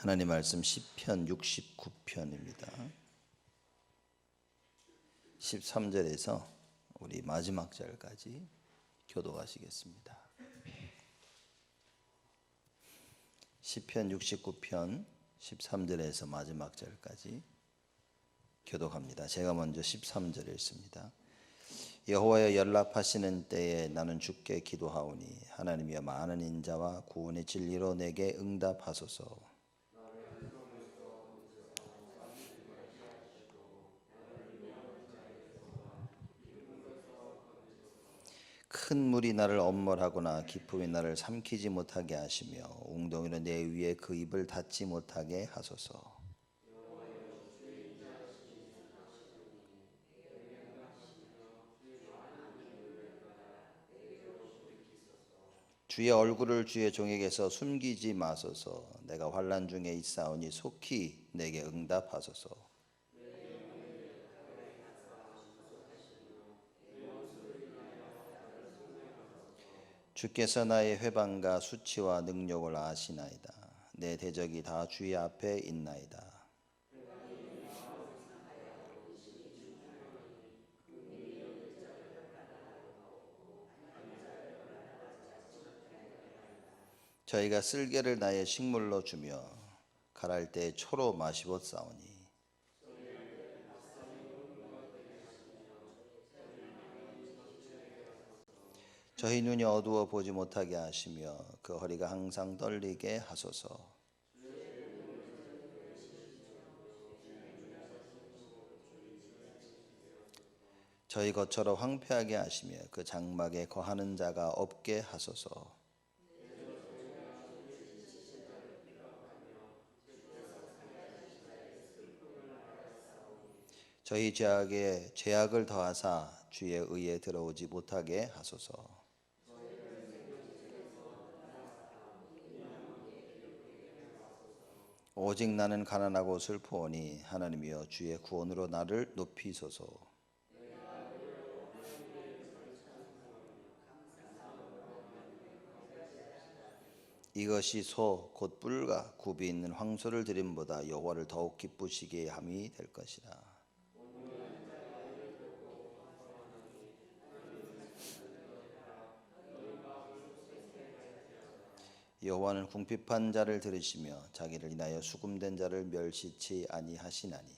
하나님 말씀 시편 69편입니다. 13절에서 우리 마지막 절까지 교독하시겠습니다. 시편 69편 13절에서 마지막 절까지 교독합니다. 제가 먼저 13절을 읽습니다. 여호와여, 연락하시는 때에 나는 주께 기도하오니 하나님이여, 많은 인자와 구원의 진리로 내게 응답하소서. 큰 물이 나를 엄몰하거나 기품이 나를 삼키지 못하게 하시며 웅덩이로 내 위에 그 입을 닫지 못하게 하소서. 주의 얼굴을 주의 종에게서 숨기지 마소서. 내가 환난 중에 있사오니 속히 내게 응답하소서. 주께서 나의 회방과 수치와 능력을 아시나이다. 내 대적이 다 주의 앞에 있나이다. 저희가 쓸개를 나의 식물로 주며 갈할 때 초로 마시고 싸우니 저희 눈이 어두워 보지 못하게 하시며 그 허리가 항상 떨리게 하소서. 저희 것처럼 황폐하게 하시며 그 장막에 거하는 자가 없게 하소서. 저희 죄악에 죄악을 더하사 주의 의에 들어오지 못하게 하소서. 오직 나는 가난하고 슬프오니 하나님이여, 주의 구원으로 나를 높이소서. 이것이 소 곧 뿔과 굽이 있는 황소를 드림보다 여호와를 더욱 기쁘시게 함이 될 것이라. 여호와는 궁핍한 자를 들으시며 자기를 인하여 수금된 자를 멸시치 아니하시나니.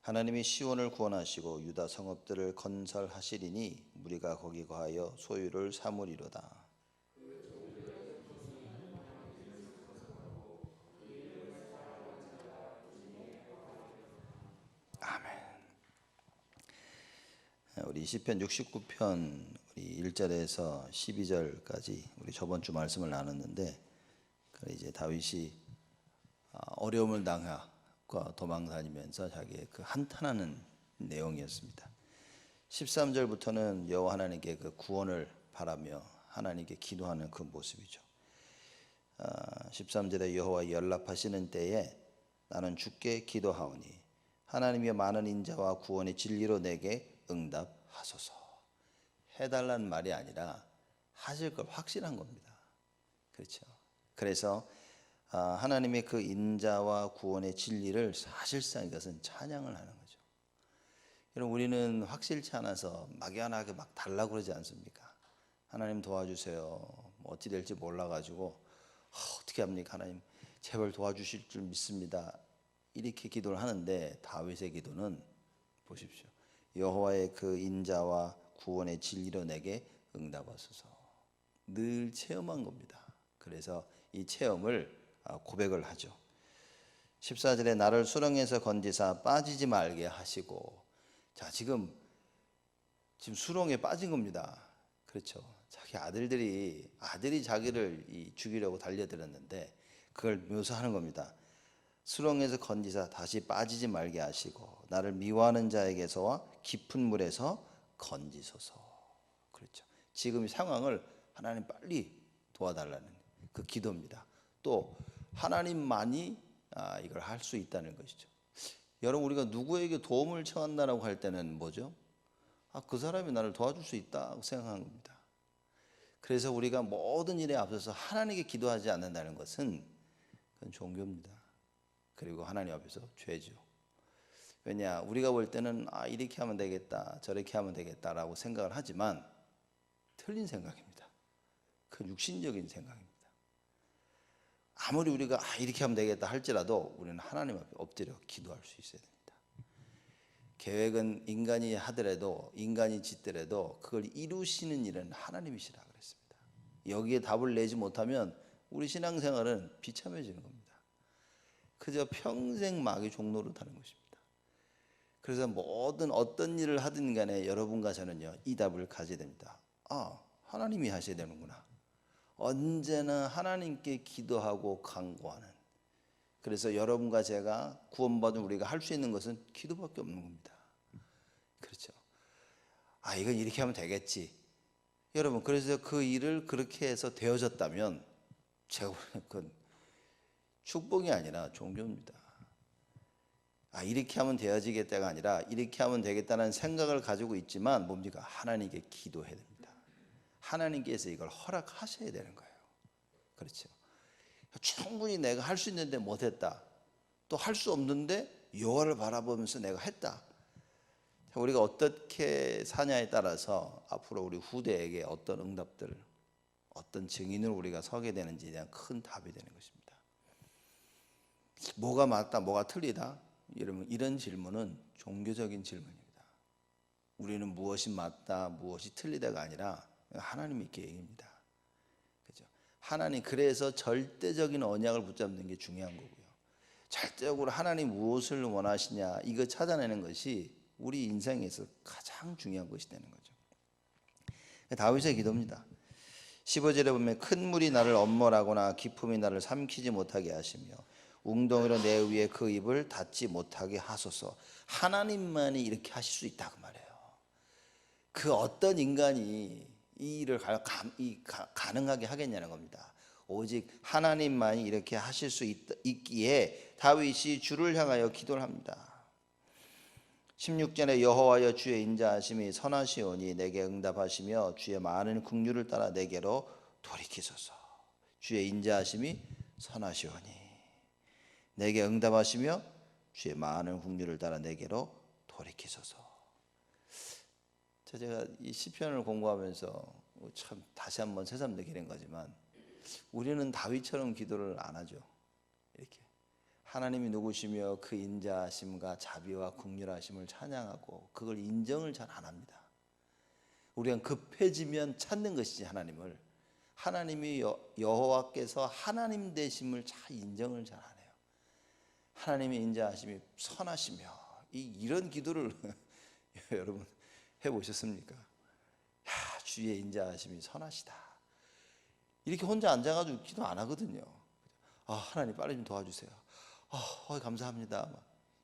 하나님이 시온을 구원하시고 유다 성읍들을 건설하시리니 무리가 거기 거하여 소유를 삼으리로다. 우리 시편 69편 우리 1절에서 12절까지 우리 저번 주 말씀을 나눴는데, 이제 다윗이 어려움을 당하고 도망 다니면서 자기의 그 한탄하는 내용이었습니다. 13절부터는 여호와 하나님께 그 구원을 바라며 하나님께 기도하는 그 모습이죠. 13절에 여호와 연락하시는 때에 나는 주께 기도하오니 하나님의 많은 인자와 구원의 진리로 내게 응답하소서. 해달라는 말이 아니라 하실 걸 확신한 겁니다. 그렇죠. 그래서 하나님의 그 인자와 구원의 진리를 사실상 이것은 찬양을 하는 거죠. 여러분, 우리는 확실치 않아서 막연하게 막 달라고 그러지 않습니까? 하나님 도와주세요. 뭐 어찌 될지 몰라가지고 어떻게 합니까? 하나님 제발 도와주실 줄 믿습니다. 이렇게 기도를 하는데, 다윗의 기도는 보십시오. 여호와의 그 인자와 구원의 진리로 내게 응답하소서. 늘 체험한 겁니다. 그래서 이 체험을 고백을 하죠. 14절에 나를 수렁에서 건지사 빠지지 말게 하시고. 자, 지금 수렁에 빠진 겁니다. 그렇죠. 자기 아들이 자기를 죽이려고 달려들었는데 그걸 묘사하는 겁니다. 수렁에서 건지사 다시 빠지지 말게 하시고 나를 미워하는 자에게서와 깊은 물에서 건지소서. 그렇죠. 지금 이 상황을 하나님 빨리 도와달라는 그 기도입니다. 또 하나님만이 이걸 할 수 있다는 것이죠. 여러분, 우리가 누구에게 도움을 청한다라고 할 때는 뭐죠? 그 사람이 나를 도와줄 수 있다고 생각한 겁니다. 그래서 우리가 모든 일에 앞서서 하나님께 기도하지 않는다는 것은 그건 종교입니다. 그리고 하나님 앞에서 죄죠. 왜냐, 우리가 볼 때는 이렇게 하면 되겠다, 저렇게 하면 되겠다라고 생각을 하지만 틀린 생각입니다. 그 육신적인 생각입니다. 아무리 우리가 이렇게 하면 되겠다 할지라도 우리는 하나님 앞에 엎드려 기도할 수 있어야 됩니다. 계획은 인간이 하더라도, 인간이 짓더라도 그걸 이루시는 일은 하나님이시라 그랬습니다. 여기에 답을 내지 못하면 우리 신앙생활은 비참해지는 겁니다. 그저 평생 마귀 종로를 타는 것입니다. 그래서 모든 어떤 일을 하든 간에 여러분과 저는요, 이 답을 가져야 됩니다. 하나님이 하셔야 되는구나. 언제나 하나님께 기도하고 간구하는. 그래서 여러분과 제가 구원받은 우리가 할 수 있는 것은 기도밖에 없는 겁니다. 그렇죠. 이건 이렇게 하면 되겠지. 여러분, 그래서 그 일을 그렇게 해서 되어졌다면 제가 보는 건 축복이 아니라 종교입니다. 이렇게 하면 되어지겠다가 아니라 이렇게 하면 되겠다는 생각을 가지고 있지만 뭡니까? 하나님께 기도해야 됩니다. 하나님께서 이걸 허락하셔야 되는 거예요. 그렇죠. 충분히 내가 할 수 있는데 못했다. 또 할 수 없는데 여호와를 바라보면서 내가 했다. 우리가 어떻게 사냐에 따라서 앞으로 우리 후대에게 어떤 응답들, 어떤 증인을 우리가 서게 되는지에 대한 큰 답이 되는 것입니다. 뭐가 맞다, 뭐가 틀리다? 여러분, 이런 질문은 종교적인 질문입니다. 우리는 무엇이 맞다, 무엇이 틀리다가 아니라 하나님의 계획입니다. 그죠? 하나님, 그래서 절대적인 언약을 붙잡는 게 중요한 거고요. 절대적으로 하나님 무엇을 원하시냐, 이거 찾아내는 것이 우리 인생에서 가장 중요한 것이 되는 거죠. 다윗의 기도입니다. 15절에 보면 큰 물이 나를 엄몰하거나 깊음이 나를 삼키지 못하게 하시며 웅덩이로 내 위에 그 입을 닫지 못하게 하소서. 하나님만이 이렇게 하실 수 있다 그 말이에요. 그 어떤 인간이 이 일을 가능하게 하겠냐는 겁니다. 오직 하나님만이 이렇게 하실 수 있기에 다윗이 주를 향하여 기도를 합니다. 16절에 여호와여 주의 인자하심이 선하시오니 내게 응답하시며 주의 많은 긍휼을 따라 내게로 돌이키소서. 주의 인자하심이 선하시오니 내게 응답하시며 주의 많은 긍휼을 따라 내게로 돌이키소서. 제가 이 시편을 공부하면서 참 다시 한번 새삼 느끼는 거지만 우리는 다윗처럼 기도를 안 하죠. 이렇게 하나님이 누구시며 그 인자하심과 자비와 긍휼하심을 찬양하고 그걸 인정을 잘 안 합니다. 우리가 급해지면 찾는 것이지 하나님을. 하나님이 여호와께서 하나님 되심을 잘 인정을 잘 안 해요. 하나님의 인자하심이 선하시며 이런 기도를 여러분 해보셨습니까? 주의 인자하심이 선하시다. 이렇게 혼자 앉아가지고 기도 안 하거든요. 하나님 빨리 좀 도와주세요. 감사합니다.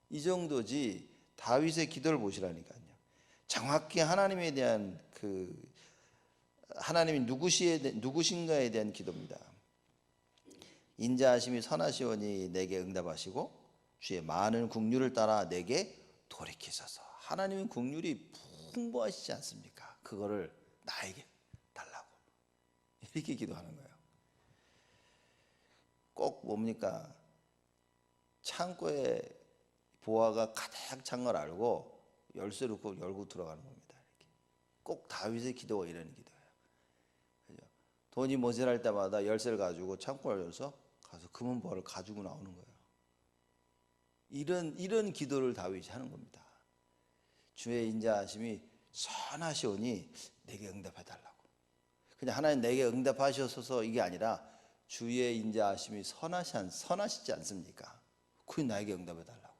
이 정도지. 다윗의 기도를 보시라니까요. 정확히 하나님에 대한 하나님이 누구신가에 대한 기도입니다. 인자하심이 선하시오니 내게 응답하시고 주의 많은 긍휼을 따라 내게 돌이키소서. 하나님은 긍휼이 풍부하시지 않습니까? 그거를 나에게 달라고 이렇게 기도하는 거예요. 꼭 뭡니까? 창고에 보화가 가득 찬 걸 알고 열쇠를 꼭 열고 들어가는 겁니다. 이렇게. 꼭 다윗의 기도가 이런 기도예요. 그죠? 돈이 모자랄 때마다 열쇠를 가지고 창고를 열어서 가서 금은 보화를 가지고 나오는 거예요. 이런 기도를 다윗이 하는 겁니다. 주의 인자하심이 선하시오니 내게 응답해달라고. 그냥 하나님 내게 응답하셔서 이게 아니라 주의 인자하심이 선하시지 않습니까? 그게 나에게 응답해달라고.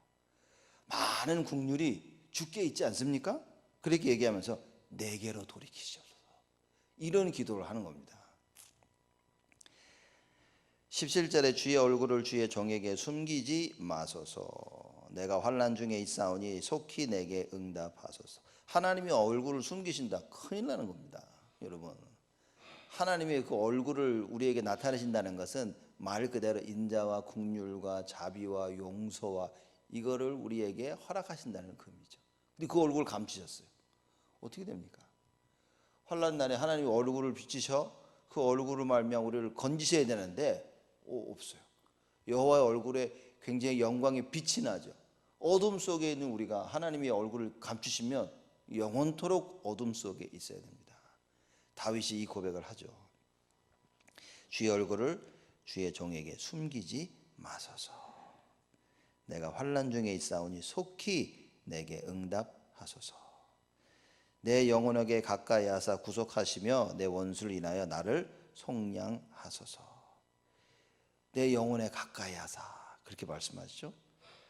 많은 긍휼이 주께 있지 않습니까? 그렇게 얘기하면서 내게로 돌이키시옵소서. 이런 기도를 하는 겁니다. 17절에 주의 얼굴을 주의 종에게 숨기지 마소서. 내가 환난 중에 있사오니 속히 내게 응답하소서. 하나님이 얼굴을 숨기신다. 큰일 나는 겁니다. 여러분, 하나님의 그 얼굴을 우리에게 나타내신다는 것은 말 그대로 인자와 긍휼과 자비와 용서와 이거를 우리에게 허락하신다는 의미죠. 근데 그 얼굴을 감추셨어요. 어떻게 됩니까? 환난 날에 하나님이 얼굴을 비치셔 그 얼굴을 말미암아 우리를 건지셔야 되는데 없어요. 여호와의 얼굴에 굉장히 영광의 빛이 나죠. 어둠 속에 있는 우리가 하나님의 얼굴을 감추시면 영원토록 어둠 속에 있어야 됩니다. 다윗이 이 고백을 하죠. 주의 얼굴을 주의 종에게 숨기지 마소서. 내가 환난 중에 있사오니 속히 내게 응답하소서. 내 영혼에게 가까이 하사 구속하시며 내 원수를 인하여 나를 속량하소서. 내 영혼에 가까이 하사 그렇게 말씀하시죠.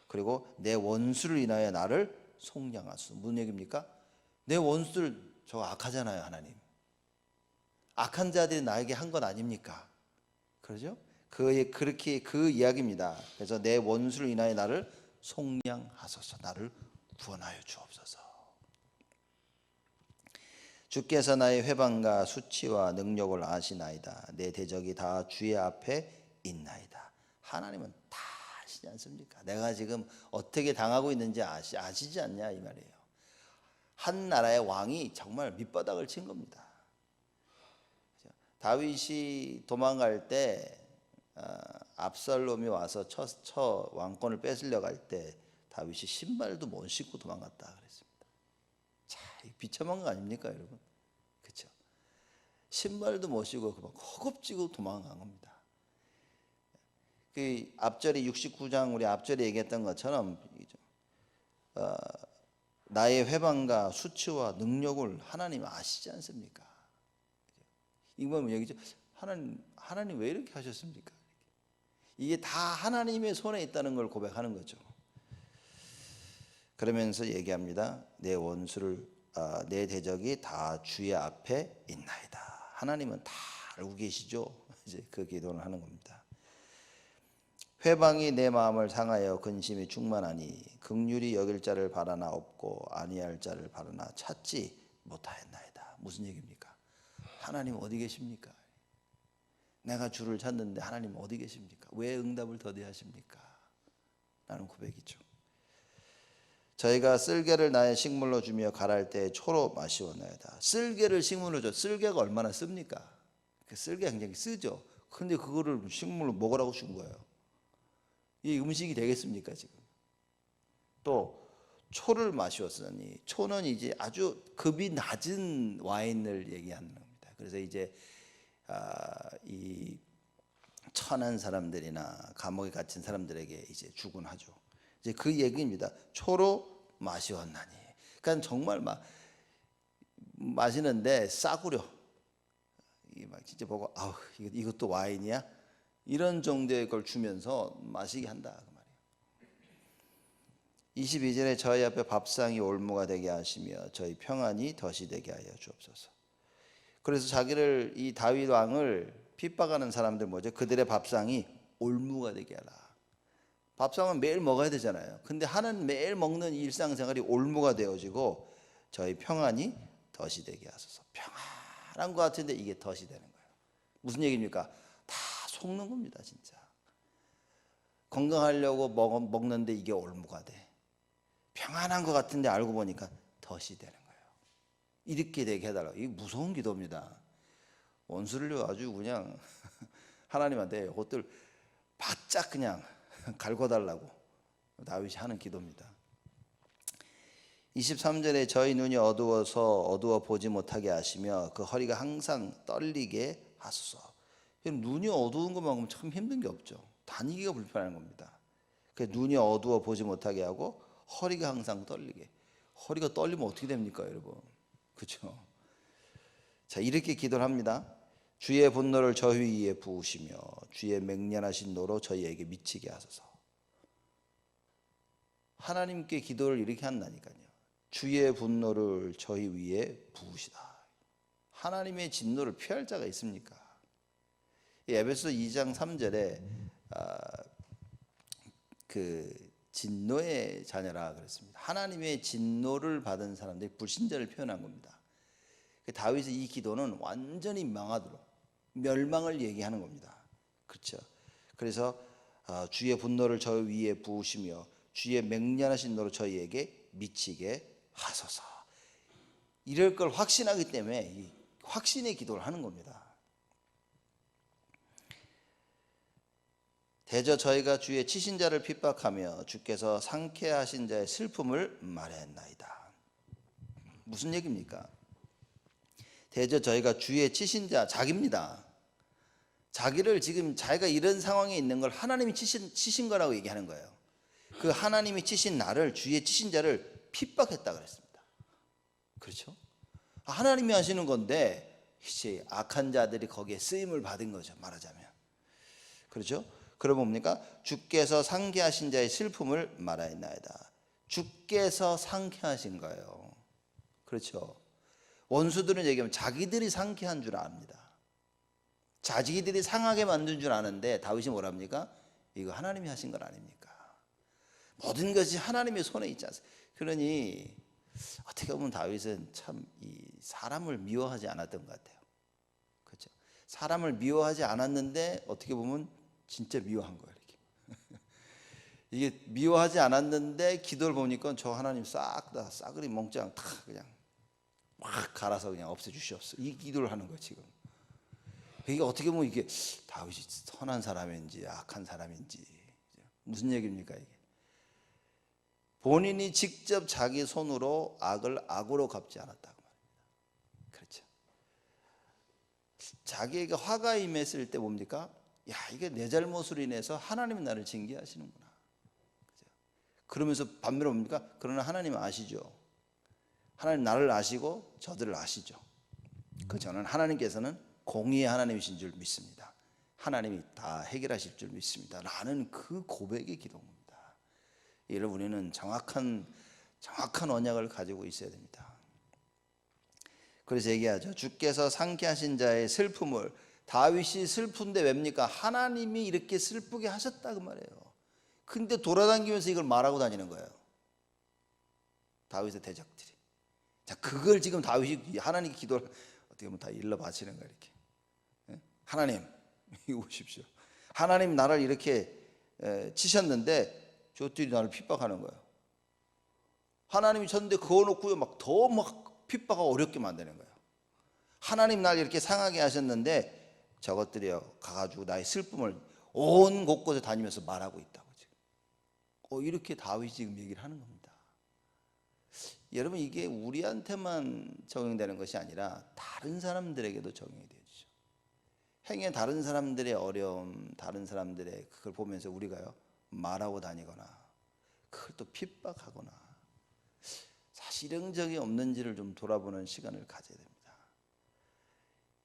그리고 내 원수를 인하여 나를 속량하소서. 무슨 얘기입니까? 내 원수들 저 악하잖아요. 하나님 악한 자들이 나에게 한 것 아닙니까? 그러죠? 그렇게 그 이야기입니다. 그래서 내 원수를 인하여 나를 속량하소서. 나를 구원하여 주옵소서. 주께서 나의 회방과 수치와 능력을 아시나이다. 내 대적이 다 주의 앞에 있나이다. 하나님은 다 아시지 않습니까? 내가 지금 어떻게 당하고 있는지 아시지 않냐 이 말이에요. 한 나라의 왕이 정말 밑바닥을 친 겁니다. 다윗이 도망갈 때 압살롬이 와서 첫 왕권을 뺏으려고 할 때 다윗이 신발도 못 신고 도망갔다 그랬습니다. 자, 비참한 거 아닙니까, 여러분? 그렇죠? 신발도 못 신고 그만 허겁지겁 도망간 겁니다. 그 앞절에 69장 우리 앞절에 얘기했던 것처럼 나의 회방과 수치와 능력을 하나님 아시지 않습니까? 이건 얘기죠. 하나님 왜 이렇게 하셨습니까? 이게 다 하나님의 손에 있다는 걸 고백하는 거죠. 그러면서 얘기합니다. 내 원수를 내 대적이 다 주의 앞에 있나이다. 하나님은 다 알고 계시죠. 이제 그 기도를 하는 겁니다. 회방이 내 마음을 상하여 근심이 충만하니 긍휼히 여길 자를 바라나 없고 아니할 자를 바라나 찾지 못하였나이다. 무슨 얘기입니까? 하나님 어디 계십니까? 내가 주를 찾는데 하나님 어디 계십니까? 왜 응답을 더디하십니까? 라는 고백이죠. 저희가 쓸개를 나의 식물로 주며 갈할 때 초로 마시오나이다. 쓸개를 식물로 줘. 쓸개가 얼마나 씁니까? 그 쓸개 굉장히 쓰죠. 근데 그거를 식물로 먹으라고 준 거예요. 이 음식이 되겠습니까 지금? 또 초를 마시었으니 초는 이제 아주 급이 낮은 와인을 얘기하는 겁니다. 그래서 이제 이 천한 사람들이나 감옥에 갇힌 사람들에게 이제 주곤 하죠. 이제 그 얘기입니다. 초로 마시었나니. 그러니까 정말 막 마시는데 싸구려. 이게 막 진짜 보고 아우 이것도 와인이야? 이런 정도의 걸 주면서 마시게 한다 그 말이에요. 22절에 저희 앞에 밥상이 올무가 되게 하시며 저희 평안이 덫이 되게 하여 주옵소서. 그래서 자기를 이 다윗 왕을 핍박하는 사람들 뭐죠? 그들의 밥상이 올무가 되게 하라. 밥상은 매일 먹어야 되잖아요. 근데 하나는 매일 먹는 일상생활이 올무가 되어지고 저희 평안이 덫이 되게 하소서. 평안한 것 같은데 이게 덫이 되는 거예요. 무슨 얘기입니까? 다 속는 겁니다, 진짜. 건강하려고 먹는데 이게 올무가 돼. 평안한 것 같은데 알고 보니까 덫이 되는 거예요. 이렇게 되게 해달라고. 이게 무서운 기도입니다. 원수를 아주 그냥 하나님한테 그것들 바짝 그냥 갈궈달라고 다윗이 하는 기도입니다. 23절에 저희 눈이 어두워 보지 못하게 하시며 그 허리가 항상 떨리게 하소서. 눈이 어두운 것만큼 참 힘든 게 없죠. 다니기가 불편한 겁니다. 눈이 어두워 보지 못하게 하고 허리가 항상 떨리게. 허리가 떨리면 어떻게 됩니까, 여러분? 그렇죠? 자, 이렇게 기도를 합니다. 주의 분노를 저희 위에 부으시며 주의 맹렬하신 노로 저희에게 미치게 하소서. 하나님께 기도를 이렇게 한다니까요. 주의 분노를 저희 위에 부으시다. 하나님의 진노를 피할 자가 있습니까? 에베소 2장 3절에 그 진노의 자녀라 그랬습니다. 하나님의 진노를 받은 사람들이 불신자를 표현한 겁니다. 다윗의 이 기도는 완전히 망하도록 멸망을 얘기하는 겁니다. 그렇죠? 그래서 주의 분노를 저희 위에 부으시며 주의 맹렬하신 노로 저희에게 미치게 하소서. 이럴 걸 확신하기 때문에 이 확신의 기도를 하는 겁니다. 대저 저희가 주의 치신 자를 핍박하며 주께서 상쾌하신 자의 슬픔을 말했나이다. 무슨 얘기입니까? 대저 저희가 주의 치신 자, 자기입니다. 자기를 지금 자기가 이런 상황에 있는 걸 하나님이 치신 거라고 얘기하는 거예요. 그 하나님이 치신 나를, 주의 치신 자를 핍박했다 그랬습니다. 그렇죠? 하나님이 하시는 건데 이제 악한 자들이 거기에 쓰임을 받은 거죠, 말하자면. 그렇죠? 그럼 뭡니까? 주께서 상쾌하신 자의 슬픔을 말하였나이다. 주께서 상쾌하신 거예요. 그렇죠? 원수들은 얘기하면 자기들이 상쾌한 줄 압니다. 자기들이 상하게 만든 줄 아는데 다윗이 뭐라 합니까? 이거 하나님이 하신 건 아닙니까? 모든 것이 하나님의 손에 있지 않습니까? 그러니 어떻게 보면 다윗은 참 이 사람을 미워하지 않았던 것 같아요. 그렇죠? 사람을 미워하지 않았는데 어떻게 보면 진짜 미워한 거예요. 이렇게. 이게 미워하지 않았는데 기도를 보니까 저 하나님 싹 다 싸그리 몽땅 다 그냥 확 갈아서 그냥 없애주시옵소서. 이 기도를 하는 거예요 지금. 이게 어떻게 보면 이게 다윗이 선한 사람인지 악한 사람인지 무슨 얘기입니까 이게? 본인이 직접 자기 손으로 악을 악으로 갚지 않았다고 말입니다. 그렇죠? 자기에게 화가 임했을 때 뭡니까? 야, 이게 내 잘못으로 인해서 하나님이 나를 징계하시는구나. 그죠? 그러면서 반면에 뭡니까? 그러나 하나님은 아시죠. 하나님 나를 아시고 저들을 아시죠. 그 저는 하나님께서는 공의의 하나님이신 줄 믿습니다. 하나님이 다 해결하실 줄 믿습니다. 라는 그 고백의 기도입니다. 이를 우리는 정확한 언약을 가지고 있어야 됩니다. 그래서 얘기하죠. 주께서 상쾌하신 자의 슬픔을, 다윗이 슬픈데 왜입니까? 하나님이 이렇게 슬프게 하셨다 그 말이에요. 근데 돌아다니면서 이걸 말하고 다니는 거예요. 다윗의 대적들이. 자, 그걸 지금 다윗이 하나님께 기도를 어떻게 보면 다 일러 바치는 거예요. 이렇게. 하나님, 이거 보십시오. 하나님 나를 이렇게 치셨는데 저들이 나를 핍박하는 거예요. 하나님이 쳤는데 그거 놓고 막 더 막 핍박하고 어렵게 만드는 거예요. 하나님 날 이렇게 상하게 하셨는데 저것들이요 가가지고 나의 슬픔을 온 곳곳에 다니면서 말하고 있다고 지금. 이렇게 다윗이 지금 얘기를 하는 겁니다. 여러분 이게 우리한테만 적용되는 것이 아니라 다른 사람들에게도 적용이 되죠. 행여 다른 사람들의 어려움, 다른 사람들의 그걸 보면서 우리가요 말하고 다니거나 그걸 또 핍박하거나 사실형적이 없는지를 좀 돌아보는 시간을 가져야 됩니다.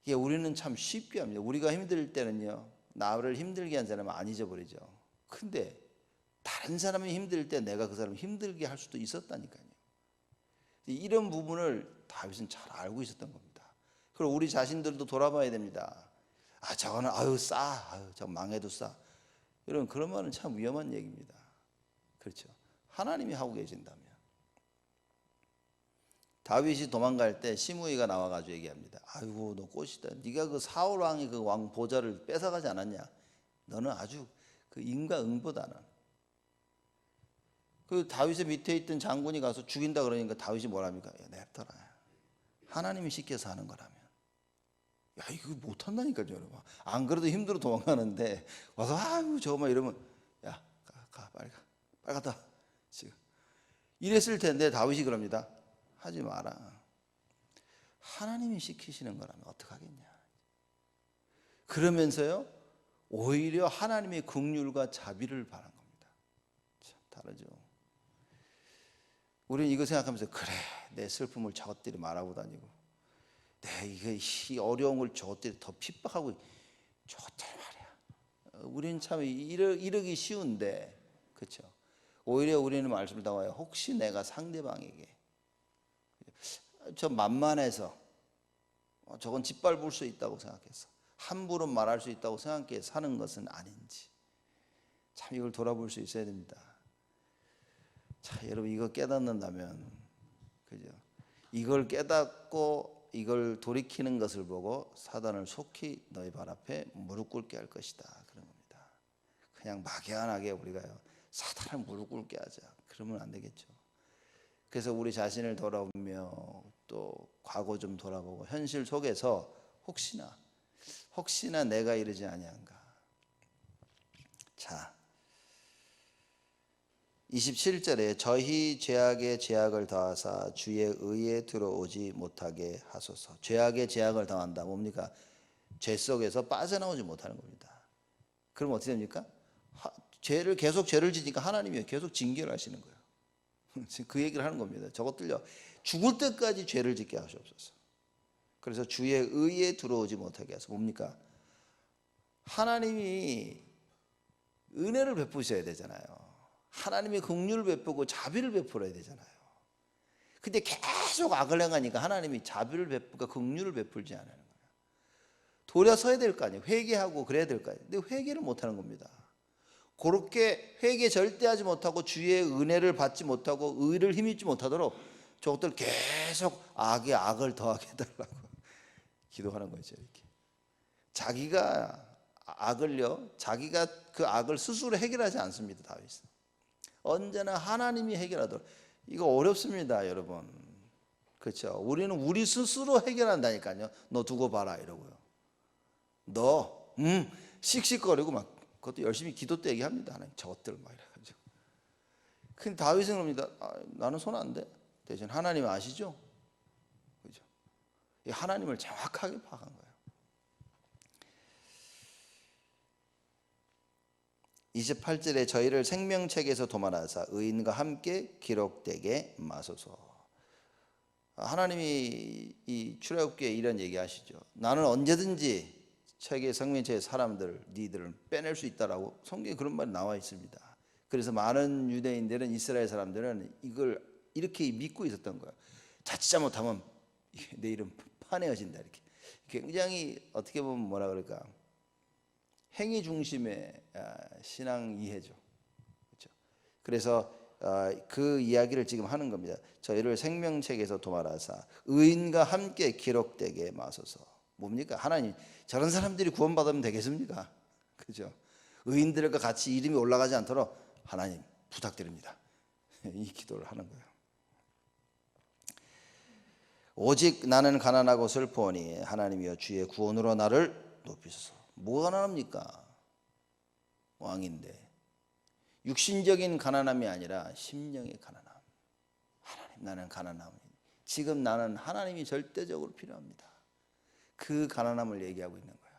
이게 우리는 참 쉽게 합니다. 우리가 힘들 때는요 나를 힘들게 한 사람은 안 잊어버리죠. 근데 다른 사람이 힘들 때 내가 그 사람을 힘들게 할 수도 있었다니까요. 이런 부분을 다윗은 잘 알고 있었던 겁니다. 그리고 우리 자신들도 돌아봐야 됩니다. 저거는 저 망해도 싸. 여러분 그런 말은 참 위험한 얘기입니다. 그렇죠? 하나님이 하고 계신다면. 다윗이 도망갈 때 시므이가 나와가지고 얘기합니다. 아이고 너 꽃이다. 네가 그 사울 왕이 그 왕 보좌를 뺏어가지 않았냐? 너는 아주 그 인과응보다는. 그 다윗의 밑에 있던 장군이 가서 죽인다 그러니까 다윗이 뭐랍니까? 냅둬라. 하나님이 시켜서 하는 거라면. 야 이거 못한다니까요 여러분. 안 그래도 힘들어 도망가는데 와서 아유 저거만 이러면 야 가 빨리 갔다 와. 지금 이랬을 텐데 다윗이 그럽니다. 하지 마라. 하나님이 시키시는 거라면 어떡하겠냐. 그러면서요 오히려 하나님의 긍휼과 자비를 바란 겁니다. 참 다르죠. 우리는 이거 생각하면서 그래 내 슬픔을 저것들이 말하고 다니고 이게 이 어려움을 저것들이 더 핍박하고 저것들 말이야. 우리는 참 이러기 쉬운데 그렇죠. 오히려 우리는 말씀을 나와요. 혹시 내가 상대방에게 저 만만해서 저건 짓밟을 수 있다고 생각해서 함부로 말할 수 있다고 생각해 사는 것은 아닌지 참 이걸 돌아볼 수 있어야 됩니다. 자, 여러분 이거 깨닫는다면 그죠? 이걸 깨닫고 이걸 돌이키는 것을 보고 사단을 속히 너희 발 앞에 무릎 꿇게 할 것이다 그런 겁니다. 그냥 막연하게 우리가요 사단을 무릎 꿇게 하자 그러면 안 되겠죠. 그래서 우리 자신을 돌아보며 또 과거 좀 돌아보고 현실 속에서 혹시나 내가 이러지 아니한가. 자, 27절에 저희 죄악에 죄악을 더하사 주의 의에 들어오지 못하게 하소서. 죄악에 죄악을 더한다. 뭡니까? 죄 속에서 빠져나오지 못하는 겁니다. 그럼 어떻게 됩니까? 계속 죄를 지니까 하나님이 계속 징계를 하시는 거예요. 그 얘기를 하는 겁니다. 저것들요, 죽을 때까지 죄를 짓게 하시옵소서. 그래서 주의 의에 들어오지 못하게 하소서. 뭡니까? 하나님이 은혜를 베푸셔야 되잖아요. 하나님이 긍휼을 베푸고 자비를 베풀어야 되잖아요. 근데 계속 악을 행하니까 하나님이 자비를 베푸고 긍휼을 베풀지 않아요. 돌아서야 될 거 아니에요. 회개하고 그래야 될 거 아니에요. 근데 회개를 못하는 겁니다. 그렇게 회개 절대 하지 못하고 주의 은혜를 받지 못하고 의를 힘입지 못하도록 저것들 계속 악에 악을 더하게 해달라고 기도하는 거죠. 이렇게 자기가 그 악을 스스로 해결하지 않습니다. 다윗은 언제나 하나님이 해결하도록. 이거 어렵습니다, 여러분. 그렇죠? 우리는 우리 스스로 해결한다니까요. 너 두고 봐라 이러고요. 너 씩씩거리고 막 그것도 열심히 기도 때 얘기합니다. 하나님 저것들 막 이래가지고. 근데 다윗은 그럽니다. 나는 손 안 대. 대신 하나님 아시죠? 그죠? 하나님을 정확하게 파악한 거예요. 28절에 저희를 생명책에서 도말하사 의인과 함께 기록되게 마소서. 하나님이 이 출애굽기에 이런 얘기하시죠. 나는 언제든지 생명책의 사람들, 니들을 빼낼 수 있다라고 성경에 그런 말이 나와 있습니다. 그래서 많은 유대인들은, 이스라엘 사람들은 이걸 이렇게 믿고 있었던 거예요. 자칫 잘못하면 내 이름 파내어진다. 이렇게 굉장히 어떻게 보면 뭐라 그럴까, 행위 중심의 신앙 이해죠. 그렇죠? 그래서 그 이야기를 지금 하는 겁니다. 저희를 생명책에서 도말하사 의인과 함께 기록되게 마소서. 뭡니까? 하나님, 저런 사람들이 구원받으면 되겠습니까? 그죠? 의인들과 같이 이름이 올라가지 않도록 하나님 부탁드립니다. 이 기도를 하는 거예요. 오직 나는 가난하고 슬퍼오니 하나님이여 주의 구원으로 나를 높이소서. 뭐가 가난합니까? 왕인데. 육신적인 가난함이 아니라 심령의 가난함. 하나님, 나는 가난함. 지금 나는 하나님이 절대적으로 필요합니다. 그 가난함을 얘기하고 있는 거예요.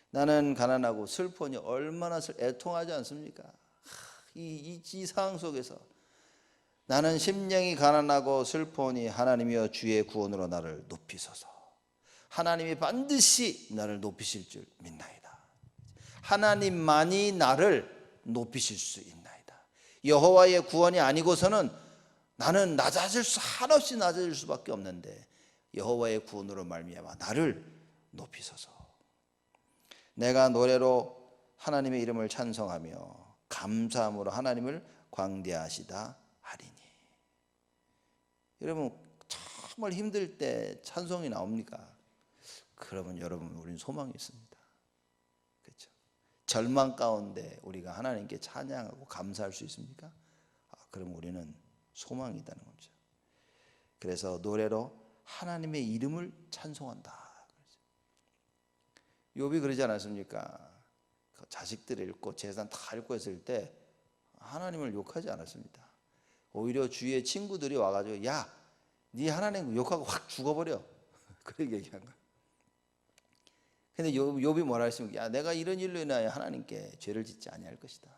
나는 가난하고 슬퍼니 얼마나 애통하지 않습니까? 이 상황 속에서 나는 심령이 가난하고 슬퍼니 하나님이여 주의 구원으로 나를 높이소서. 하나님이 반드시 나를 높이실 줄 믿나이다. 하나님만이 나를 높이실 수 있나이다. 여호와의 구원이 아니고서는 나는 한없이 낮아질 수밖에 없는데 여호와의 구원으로 말미암아 나를 높이소서. 내가 노래로 하나님의 이름을 찬송하며 감사함으로 하나님을 광대하시다 하리니. 여러분, 정말 힘들 때 찬송이 나옵니까? 그러면 여러분, 우리는 소망이 있습니다. 그렇죠? 절망 가운데 우리가 하나님께 찬양하고 감사할 수 있습니까? 그럼 우리는 소망이 있다는 거죠. 그래서 노래로 하나님의 이름을 찬송한다. 욥이 그러지 않았습니까? 자식들을 잃고 재산 다 잃고 했을 때 하나님을 욕하지 않았습니다. 오히려 주위의 친구들이 와가지고 야, 네 하나님 욕하고 확 죽어버려. 그렇게 얘기한 거야. 근데 욥이 뭐라 했습니까? 야, 내가 이런 일로 인하여 하나님께 죄를 짓지 아니할 것이다.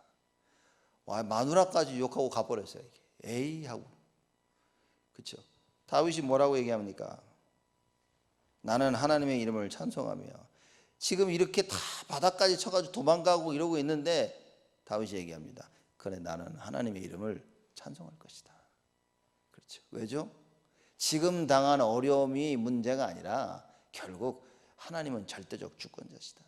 와, 마누라까지 욕하고 가버렸어요. 이게. 에이 하고. 그렇죠? 다윗이 뭐라고 얘기합니까? 나는 하나님의 이름을 찬송하며. 지금 이렇게 다 바닥까지 쳐가지고 도망가고 이러고 있는데 다윗이 얘기합니다. 그래, 나는 하나님의 이름을 찬송할 것이다. 그렇죠? 왜죠? 지금 당한 어려움이 문제가 아니라 결국 하나님은 절대적 주권자시다.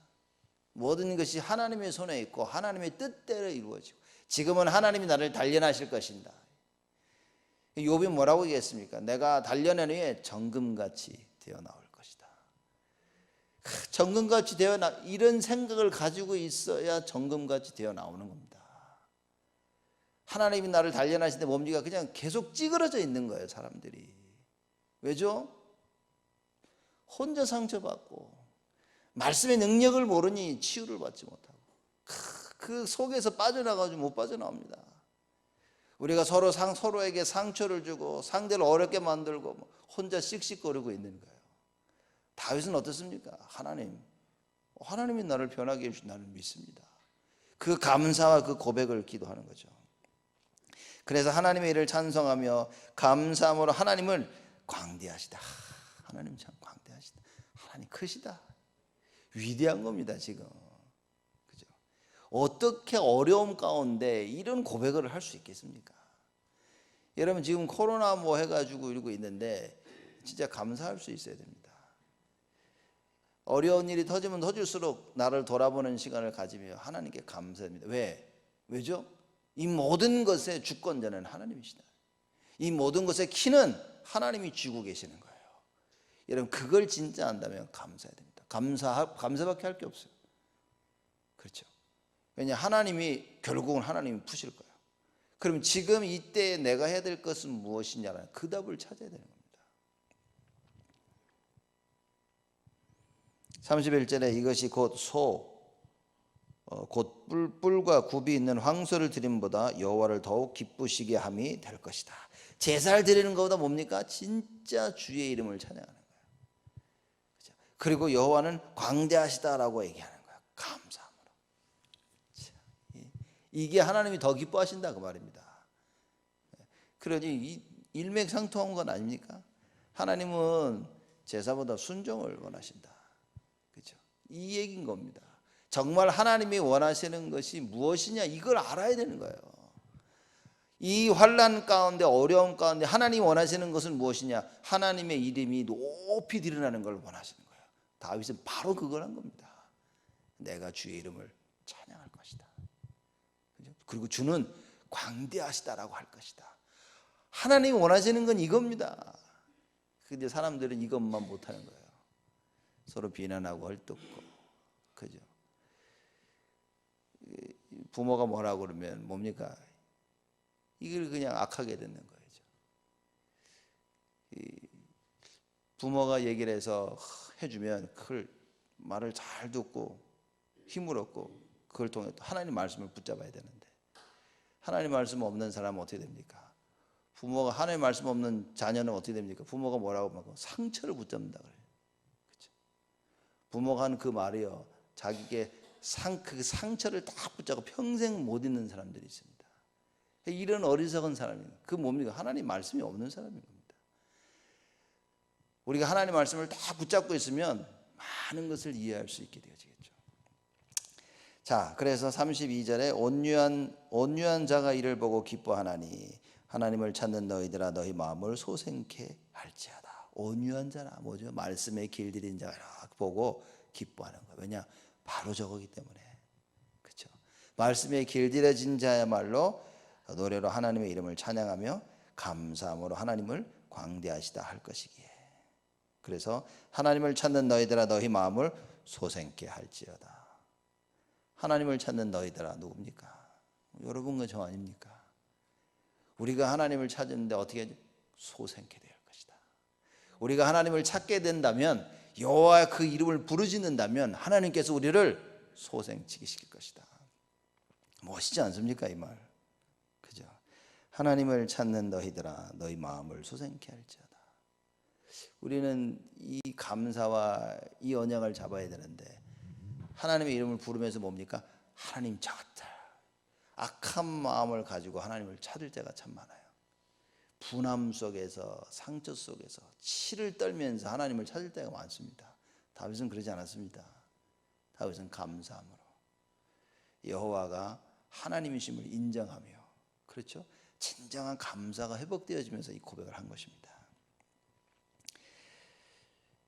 모든 것이 하나님의 손에 있고 하나님의 뜻대로 이루어지고 지금은 하나님이 나를 단련하실 것이다. 욥이 뭐라고 얘기했습니까? 내가 단련한 후에 정금같이 되어 나올 것이다. 정금같이 되어 이런 생각을 가지고 있어야 정금같이 되어 나오는 겁니다. 하나님이 나를 단련하시는데 뭡니까? 그냥 계속 찌그러져 있는 거예요, 사람들이. 왜죠? 혼자 상처받고 말씀의 능력을 모르니 치유를 받지 못하고 그 속에서 빠져나가지고 못 빠져나옵니다. 우리가 서로에게 상처를 주고 상대를 어렵게 만들고 혼자 씩씩거리고 있는 거예요. 다윗은 어떻습니까? 하나님이 나를 변하게 해주신 나를 믿습니다. 그 감사와 그 고백을 기도하는 거죠. 그래서 하나님의 일을 찬송하며 감사함으로 하나님을 광대하시다. 하나님 참 광대하시다. 하나님 크시다. 위대한 겁니다 지금. 그죠? 어떻게 어려움 가운데 이런 고백을 할 수 있겠습니까? 여러분 지금 코로나 해가지고 이러고 있는데 진짜 감사할 수 있어야 됩니다. 어려운 일이 터지면 터질수록 나를 돌아보는 시간을 가지며 하나님께 감사합니다. 왜죠? 이 모든 것의 주권자는 하나님이시다. 이 모든 것의 키는 하나님이 쥐고 계시는 거예요. 여러분 그걸 진짜 안다면 감사해야 됩니다. 감사밖에 할 게 없어요. 그렇죠? 왜냐 하나님이 결국은 하나님이 푸실 거예요. 그럼 지금 이때 내가 해야 될 것은 무엇이냐라는 그 답을 찾아야 되는 겁니다. 31절에 이것이 곧 뿔과 굽이 있는 황소를 드림보다 여호와를 더욱 기쁘시게 함이 될 것이다. 제사를 드리는 것보다 뭡니까? 진짜 주의 이름을 찬양하는 거예요. 그렇죠? 그리고 여호와는 광대하시다라고 얘기하는 거예요. 감사함으로. 이게 하나님이 더 기뻐하신다 그 말입니다. 그러니 일맥상통한 건 아닙니까? 하나님은 제사보다 순종을 원하신다. 그렇죠? 이 얘기인 겁니다. 정말 하나님이 원하시는 것이 무엇이냐 이걸 알아야 되는 거예요. 이 환난 가운데 어려움 가운데 하나님이 원하시는 것은 무엇이냐? 하나님의 이름이 높이 드러나는 걸 원하시는 거예요. 다윗은 바로 그걸 한 겁니다. 내가 주의 이름을 찬양할 것이다. 그렇죠? 그리고 주는 광대하시다라고 할 것이다. 하나님이 원하시는 건 이겁니다. 근데 사람들은 이것만 못하는 거예요. 서로 비난하고 헐뜯고, 그죠? 부모가 뭐라고 그러면 뭡니까? 이걸 그냥 악하게 듣는 거죠. 부모가 얘기를 해서 해주면 그걸 말을 잘 듣고 힘을 얻고 그걸 통해 또 하나님 말씀을 붙잡아야 되는데 하나님 말씀 없는 사람은 어떻게 됩니까? 부모가 하나님 말씀 없는 자녀는 어떻게 됩니까? 부모가 뭐라고 막 상처를 붙잡는다 그래요. 그렇죠? 부모가 하는 그 말이요, 자기에게 그 상처를 딱 붙잡고 평생 못 잊는 사람들이 있습니다. 이런 어리석은 사람이 그 뭡니까? 하나님 말씀이 없는 사람인 겁니다. 우리가 하나님 말씀을 딱 붙잡고 있으면 많은 것을 이해할 수 있게 되어지겠죠. 자, 그래서 32절에 온유한 자가 이를 보고 기뻐하나니 하나님을 찾는 너희들아 너희 마음을 소생케 할지어다. 온유한 자라 뭐죠? 말씀에 길들인 자가 이렇게 보고 기뻐하는 거예요. 왜냐? 바로 저거기 때문에. 그렇죠? 말씀에 길들여진 자야말로 노래로 하나님의 이름을 찬양하며 감사함으로 하나님을 광대하시다 할 것이기에. 그래서 하나님을 찾는 너희들아 너희 마음을 소생케 할지어다. 하나님을 찾는 너희들아 누굽니까? 여러분과 저 아닙니까? 우리가 하나님을 찾는데 어떻게 하죠? 소생케 될 것이다. 우리가 하나님을 찾게 된다면 여호와 그 이름을 부르짖는다면 하나님께서 우리를 소생치게 시킬 것이다. 멋있지 않습니까 이 말? 그죠? 하나님을 찾는 너희들아 너희 마음을 소생케 할지어다. 우리는 이 감사와 이 언약을 잡아야 되는데 하나님의 이름을 부르면서 뭡니까? 하나님 찾았다. 악한 마음을 가지고 하나님을 찾을 때가 참 많아요. 분함 속에서 상처 속에서 치를 떨면서 하나님을 찾을 때가 많습니다. 다윗은 그러지 않았습니다. 다윗은 감사함으로 여호와가 하나님이심을 인정하며, 그렇죠? 진정한 감사가 회복되어지면서 이 고백을 한 것입니다.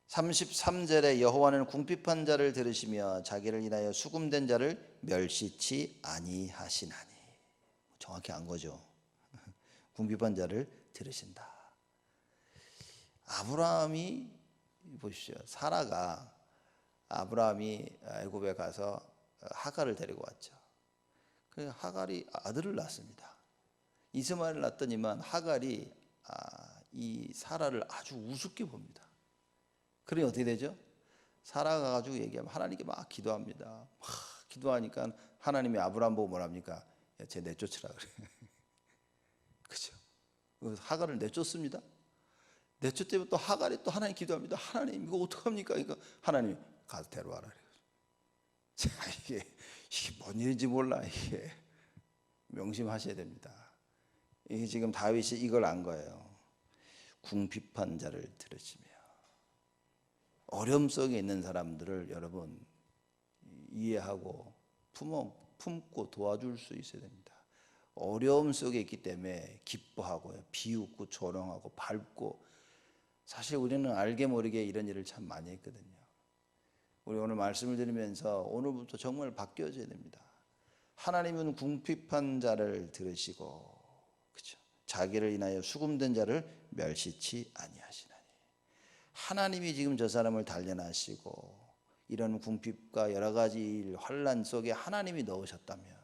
33절에 여호와는 궁핍한 자를 들으시며 자기를 인하여 수금된 자를 멸시치 아니하시나니. 정확히 안 거죠. 궁핍한 자를 들으신다. 아브라함이 보십시오. 사라가 아브라함이 애굽에 가서 하갈을 데리고 왔죠. 그 하갈이 아들을 낳습니다. 이스마엘을 낳더니만 하갈이 이 사라를 아주 우습게 봅니다. 그러니 어떻게 되죠? 사라가 가지고 얘기하면 하나님께 막 기도합니다. 막 기도하니까 하나님이 아브라함 보고 뭐랍니까? 야, 쟤 내쫓으라 그래. 그죠? 하갈을 내쫓습니다. 내쫓으면 또 하갈이 또 하나님 기도합니다. 하나님 이거 어떡합니까? 그러니까 하나님 가서 데려와라 그래요. 자, 이게 뭔 일인지 몰라. 이게 명심하셔야 됩니다. 이게 지금 다윗이 이걸 안 거예요. 궁핍한 자를 들으시며. 어려움 속에 있는 사람들을 여러분 이해하고 품고 도와줄 수 있어야 됩니다. 어려움 속에 있기 때문에 기뻐하고요, 비웃고 조롱하고 밟고. 사실 우리는 알게 모르게 이런 일을 참 많이 했거든요. 우리 오늘 말씀을 들으면서 오늘부터 정말 바뀌어져야 됩니다. 하나님은 궁핍한 자를 들으시고, 그렇죠? 자기를 인하여 수금된 자를 멸시치 아니하시나니. 하나님이 지금 저 사람을 단련하시고 이런 궁핍과 여러 가지 환난 속에 하나님이 넣으셨다면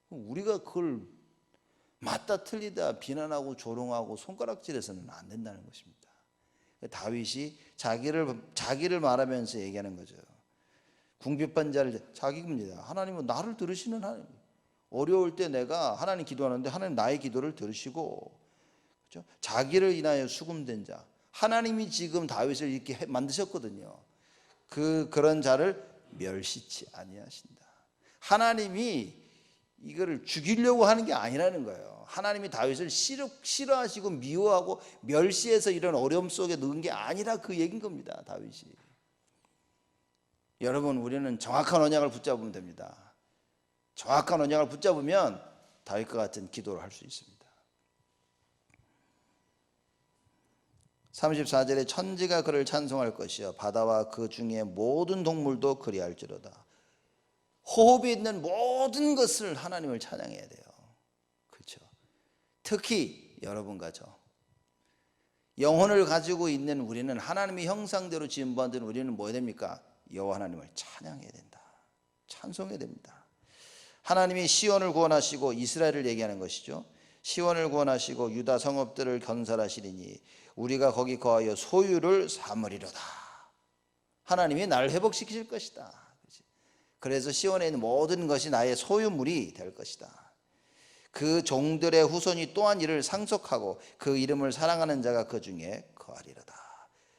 우리가 그걸 맞다 틀리다 비난하고 조롱하고 손가락질해서는 안 된다는 것입니다. 다윗이 자기를 말하면서 얘기하는 거죠. 궁핍한 자를, 자기입니다. 하나님은 나를 들으시는 하나님. 어려울 때 내가 하나님 기도하는데 하나님 나의 기도를 들으시고, 그렇죠? 자기를 인하여 수금된 자, 하나님이 지금 다윗을 이렇게 만드셨거든요. 그런 자를 멸시치 아니하신다. 하나님이 이거를 죽이려고 하는 게 아니라는 거예요. 하나님이 다윗을 싫어하시고 미워하고 멸시해서 이런 어려움 속에 넣은 게 아니라 그 얘기인 겁니다. 다윗이. 여러분, 우리는 정확한 언약을 붙잡으면 됩니다. 정확한 언약을 붙잡으면 다윗과 같은 기도를 할 수 있습니다. 34절에 천지가 그를 찬송할 것이요 바다와 그 중에 모든 동물도 그리할지로다. 호흡이 있는 모든 것을 하나님을 찬양해야 돼요. 그렇죠? 특히 여러분과 저 영혼을 가지고 있는 우리는, 하나님의 형상대로 지음받은 우리는 뭐 해야 됩니까? 여호와 하나님을 찬양해야 된다. 찬송해야 됩니다. 하나님이 시온을 구원하시고, 이스라엘을 얘기하는 것이죠. 시온을 구원하시고 유다 성읍들을 건설하시리니 우리가 거기 거하여 소유를 삼으리로다. 하나님이 나를 회복시키실 것이다. 그래서 시온에 있는 모든 것이 나의 소유물이 될 것이다. 그 종들의 후손이 또한 이를 상속하고 그 이름을 사랑하는 자가 그 중에 거하리로다.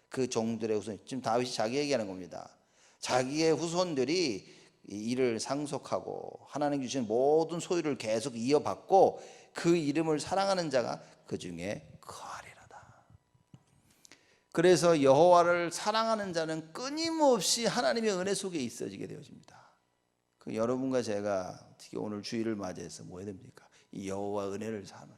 그 종들의 후손, 지금 다윗이 자기 얘기하는 겁니다. 자기의 후손들이 이를 상속하고 하나님 주신 모든 소유를 계속 이어받고 그 이름을 사랑하는 자가 그 중에 거하리로다. 그래서 여호와를 사랑하는 자는 끊임없이 하나님의 은혜 속에 있어지게 되어집니다. 그 여러분과 제가 특히 오늘 주일을 맞이해서 뭐 해야 됩니까? 이 여호와 은혜를 사는,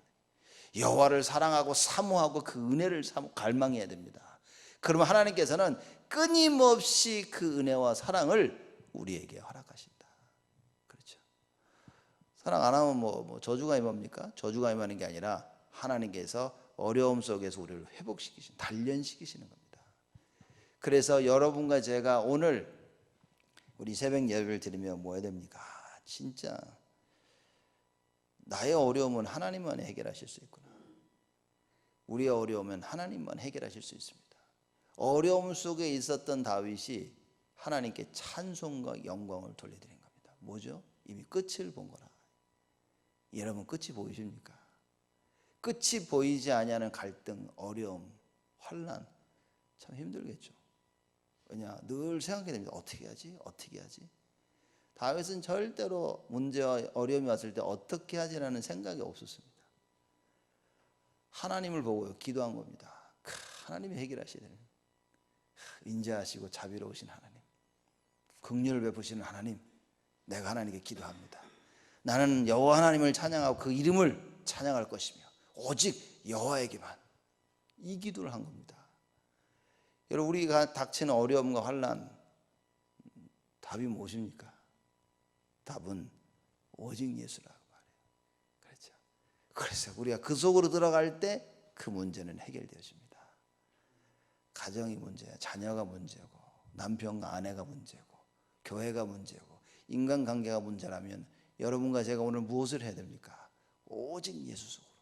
여호와를 사랑하고 사모하고 그 은혜를 갈망해야 됩니다. 그러면 하나님께서는 끊임없이 그 은혜와 사랑을 우리에게 허락하신다. 그렇죠? 사랑 안 하면 뭐 저주가 임합니까? 저주가 임하는 게 아니라 하나님께서 어려움 속에서 우리를 회복시키시는, 단련시키시는 겁니다. 그래서 여러분과 제가 오늘 우리 새벽 예배를 드리며 뭐 해야 됩니까? 진짜 나의 어려움은 하나님만 해결하실 수 있구나. 우리의 어려움은 하나님만 해결하실 수 있습니다. 어려움 속에 있었던 다윗이 하나님께 찬송과 영광을 돌려드린 겁니다. 뭐죠? 이미 끝을 본 거라. 여러분, 끝이 보이십니까? 끝이 보이지 아니하는 갈등, 어려움, 환난, 참 힘들겠죠. 왜냐, 늘 생각하게 됩니다. 어떻게 하지? 어떻게 하지? 다윗은 절대로 문제와 어려움이 왔을 때 어떻게 하지라는 생각이 없었습니다. 하나님을 보고 기도한 겁니다. 하나님이 해결하셔야 돼요. 인자하시고 자비로우신 하나님, 긍휼을 베푸시는 하나님, 내가 하나님께 기도합니다. 나는 여호와 하나님을 찬양하고 그 이름을 찬양할 것이며 오직 여호와에게만, 이 기도를 한 겁니다. 여러분, 우리가 닥치는 어려움과 환난, 답이 무엇입니까? 답은 오직 예수라고 말해요. 그렇죠? 그래서 우리가 그 속으로 들어갈 때 그 문제는 해결되어집니다. 가정이 문제야, 자녀가 문제고, 남편과 아내가 문제고, 교회가 문제고, 인간관계가 문제라면 여러분과 제가 오늘 무엇을 해야 됩니까? 오직 예수 속으로.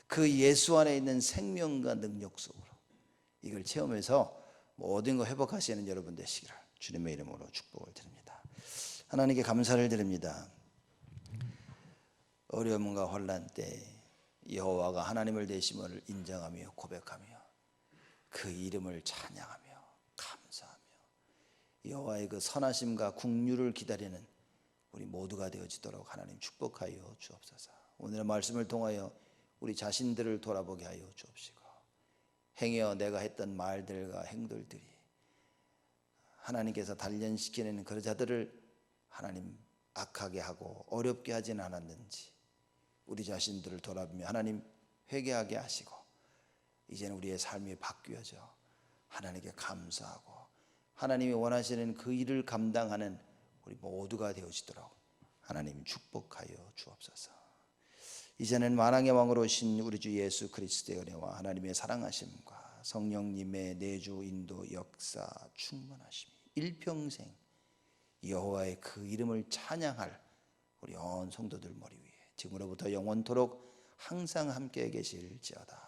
그 예수 안에 있는 생명과 능력 속으로 이걸 체험해서 모든 거 회복하시는 여러분 되시기를 주님의 이름으로 축복을 드립니다. 하나님께 감사를 드립니다. 어려움과 혼란 때 여호와가 하나님을 되심을 인정하며 고백하며 그 이름을 찬양하며 감사하며 여호와의 그 선하심과 긍휼을 기다리는 우리 모두가 되어지도록 하나님 축복하여 주옵소서. 오늘의 말씀을 통하여 우리 자신들을 돌아보게 하여 주옵시고 행여 내가 했던 말들과 행동들이 하나님께서 단련시키는 그 자들을 하나님 악하게 하고 어렵게 하진 않았는지 우리 자신들을 돌아보며 하나님 회개하게 하시고 이제는 우리의 삶이 바뀌어져 하나님께 감사하고 하나님이 원하시는 그 일을 감당하는 우리 모두가 되어지도록 하나님 축복하여 주옵소서. 이제는 만왕의 왕으로 오신 우리 주 예수 그리스도의 은혜와 하나님의 사랑하심과 성령님의 내주 인도 역사 충만하심이 일평생 여호와의 그 이름을 찬양할 우리 온 성도들 머리 위에 지금으로부터 영원토록 항상 함께 계실지어다.